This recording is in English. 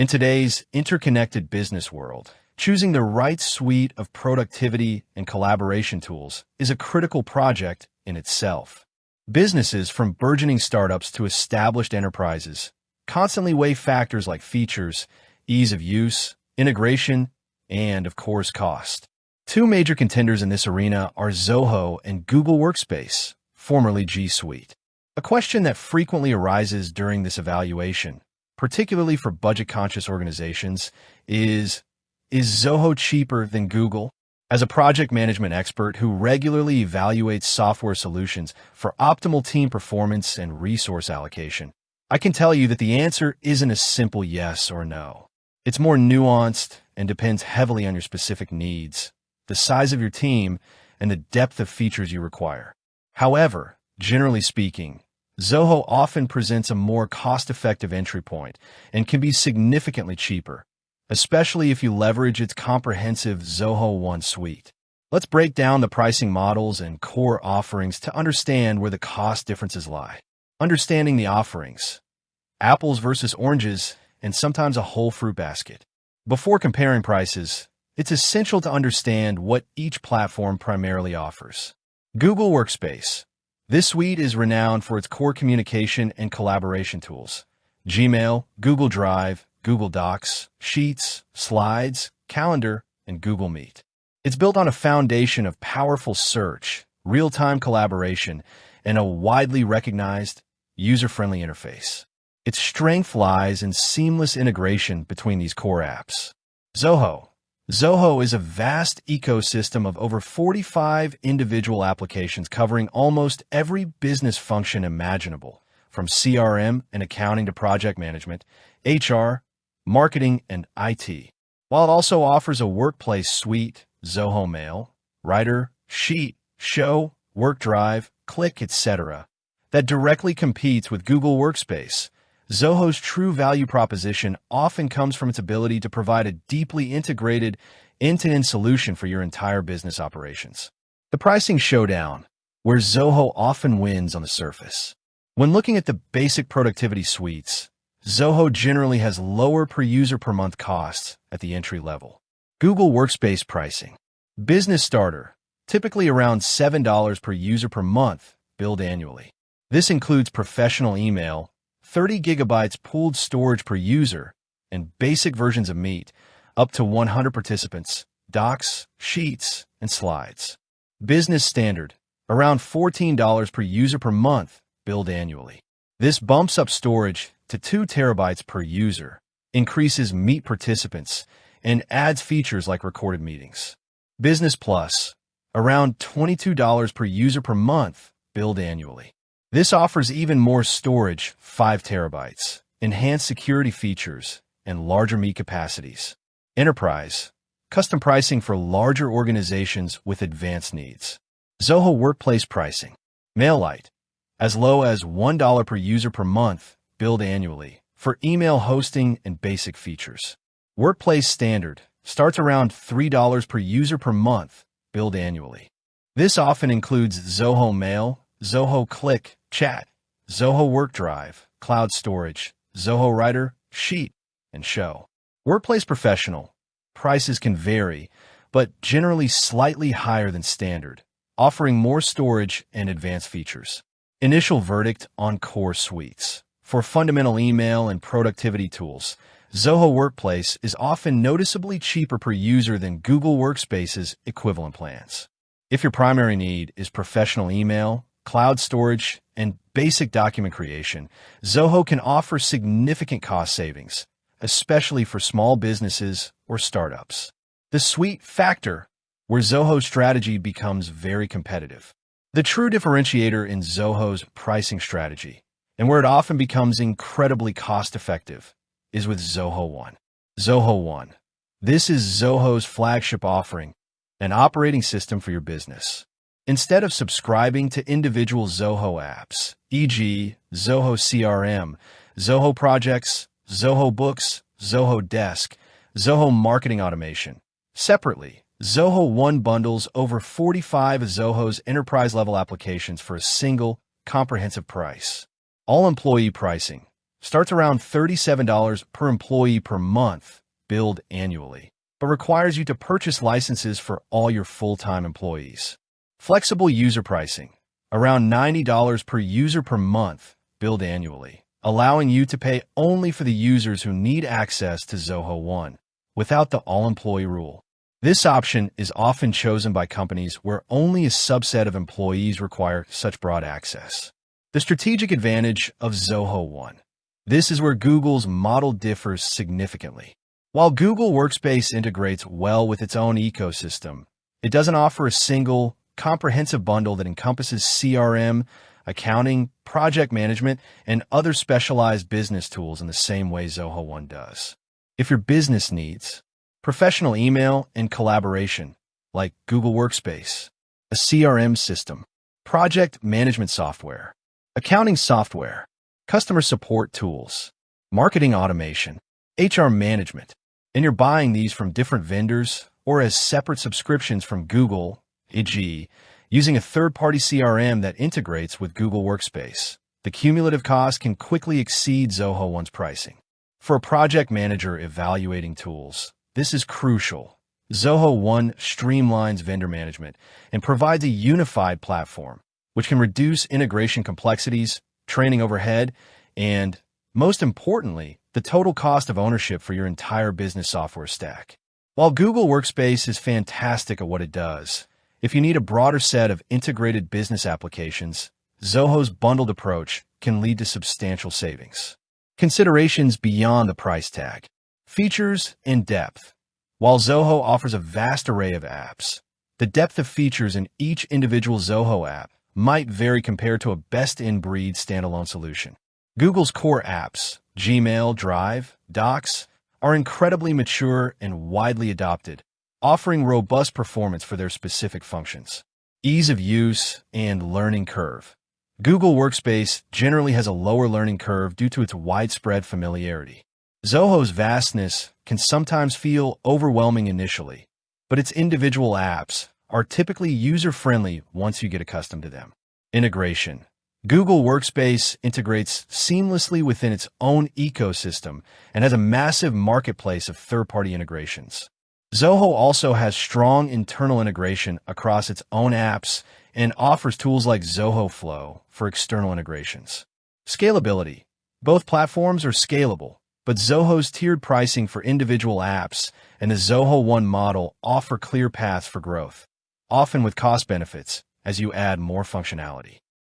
In today's interconnected business world, choosing the right suite of productivity and collaboration tools is a critical project in itself. Businesses, from burgeoning startups to established enterprises, constantly weigh factors like features, ease of use, integration, and, of course, cost. Two major contenders in this arena are Zoho and Google Workspace, formerly G Suite. A question that frequently arises during this evaluation, particularly for budget-conscious organizations, is Zoho cheaper than Google? As a project management expert who regularly evaluates software solutions for optimal team performance and resource allocation, I can tell you that the answer isn't a simple yes or no. It's more nuanced and depends heavily on your specific needs, the size of your team, and the depth of features you require. However, generally speaking, Zoho often presents a more cost-effective entry point and can be significantly cheaper, especially if you leverage its comprehensive Zoho One suite. Let's break down the pricing models and core offerings to understand where the cost differences lie. Understanding the offerings, apples versus oranges, and sometimes a whole fruit basket. Before comparing prices, it's essential to understand what each platform primarily offers. Google Workspace. This suite is renowned for its core communication and collaboration tools: Gmail, Google Drive, Google Docs, Sheets, Slides, Calendar, and Google Meet. It's built on a foundation of powerful search, real-time collaboration, and a widely recognized, user-friendly interface. Its strength lies in seamless integration between these core apps. Zoho. Zoho is a vast ecosystem of over 45 individual applications covering almost every business function imaginable, from CRM and accounting to project management, HR, marketing, and IT. While it also offers a workplace suite, Zoho Mail, Writer, Sheet, Show, WorkDrive, Click, etc., that directly competes with Google Workspace, Zoho's true value proposition often comes from its ability to provide a deeply integrated, end-to-end solution for your entire business operations. The pricing showdown, where Zoho often wins on the surface. When looking at the basic productivity suites, Zoho generally has lower per-user per month costs at the entry level. Google Workspace pricing. Business Starter, typically around $7 per user per month, billed annually. This includes professional email, 30 gigabytes pooled storage per user, and basic versions of Meet, up to 100 participants, Docs, Sheets, and Slides. Business Standard, around $14 per user per month, billed annually. This bumps up storage to 2 terabytes per user, increases Meet participants, and adds features like recorded meetings. Business Plus, around $22 per user per month, billed annually. This offers even more storage, 5 terabytes, enhanced security features, and larger Meet capacities. Enterprise, custom pricing for larger organizations with advanced needs. Zoho Workplace pricing. MailLite, as low as $1 per user per month, billed annually, for email hosting and basic features. Workplace Standard starts around $3 per user per month, billed annually. This often includes Zoho Mail, Zoho Click, Chat, Zoho WorkDrive, Cloud Storage, Zoho Writer, Sheet, and Show. Workplace Professional. Prices can vary, but generally slightly higher than standard, offering more storage and advanced features. Initial verdict on core suites. For fundamental email and productivity tools, Zoho Workplace is often noticeably cheaper per user than Google Workspace's equivalent plans. If your primary need is professional email, cloud storage, and basic document creation, Zoho can offer significant cost savings, especially for small businesses or startups. The suite factor, where Zoho's strategy becomes very competitive. The true differentiator in Zoho's pricing strategy, and where it often becomes incredibly cost-effective, is with Zoho One. Zoho One. This is Zoho's flagship offering, an operating system for your business. Instead of subscribing to individual Zoho apps, e.g., Zoho CRM, Zoho Projects, Zoho Books, Zoho Desk, Zoho Marketing Automation, separately, Zoho One bundles over 45 of Zoho's enterprise-level applications for a single, comprehensive price. All employee pricing, starts around $37 per employee per month, billed annually, but requires you to purchase licenses for all your full-time employees. Flexible user pricing, around $90 per user per month, billed annually, allowing you to pay only for the users who need access to Zoho One, without the all-employee rule. This option is often chosen by companies where only a subset of employees require such broad access. The strategic advantage of Zoho One. This is where Google's model differs significantly. While Google Workspace integrates well with its own ecosystem, it doesn't offer a single, comprehensive bundle that encompasses CRM, accounting, project management, and other specialized business tools in the same way Zoho One does. If your business needs professional email and collaboration, like Google Workspace, a CRM system, project management software, accounting software, customer support tools, marketing automation, HR management, and you're buying these from different vendors or as separate subscriptions from Google, e.g., using a third-party CRM that integrates with Google Workspace, the cumulative cost can quickly exceed Zoho One's pricing. For a project manager evaluating tools, this is crucial. Zoho One streamlines vendor management and provides a unified platform, which can reduce integration complexities, training overhead, and, most importantly, the total cost of ownership for your entire business software stack. While Google Workspace is fantastic at what it does, if you need a broader set of integrated business applications, Zoho's bundled approach can lead to substantial savings. Considerations beyond the price tag. Features and depth. While Zoho offers a vast array of apps, the depth of features in each individual Zoho app might vary compared to a best-in-breed standalone solution. Google's core apps, Gmail, Drive, Docs, are incredibly mature and widely adopted, offering robust performance for their specific functions. Ease of use and learning curve. Google Workspace generally has a lower learning curve due to its widespread familiarity. Zoho's vastness can sometimes feel overwhelming initially, but its individual apps are typically user-friendly once you get accustomed to them. Integration. Google Workspace integrates seamlessly within its own ecosystem and has a massive marketplace of third-party integrations. Zoho also has strong internal integration across its own apps and offers tools like Zoho Flow for external integrations. Scalability. Both platforms are scalable, but Zoho's tiered pricing for individual apps and the Zoho One model offer clear paths for growth, often with cost benefits as you add more functionality.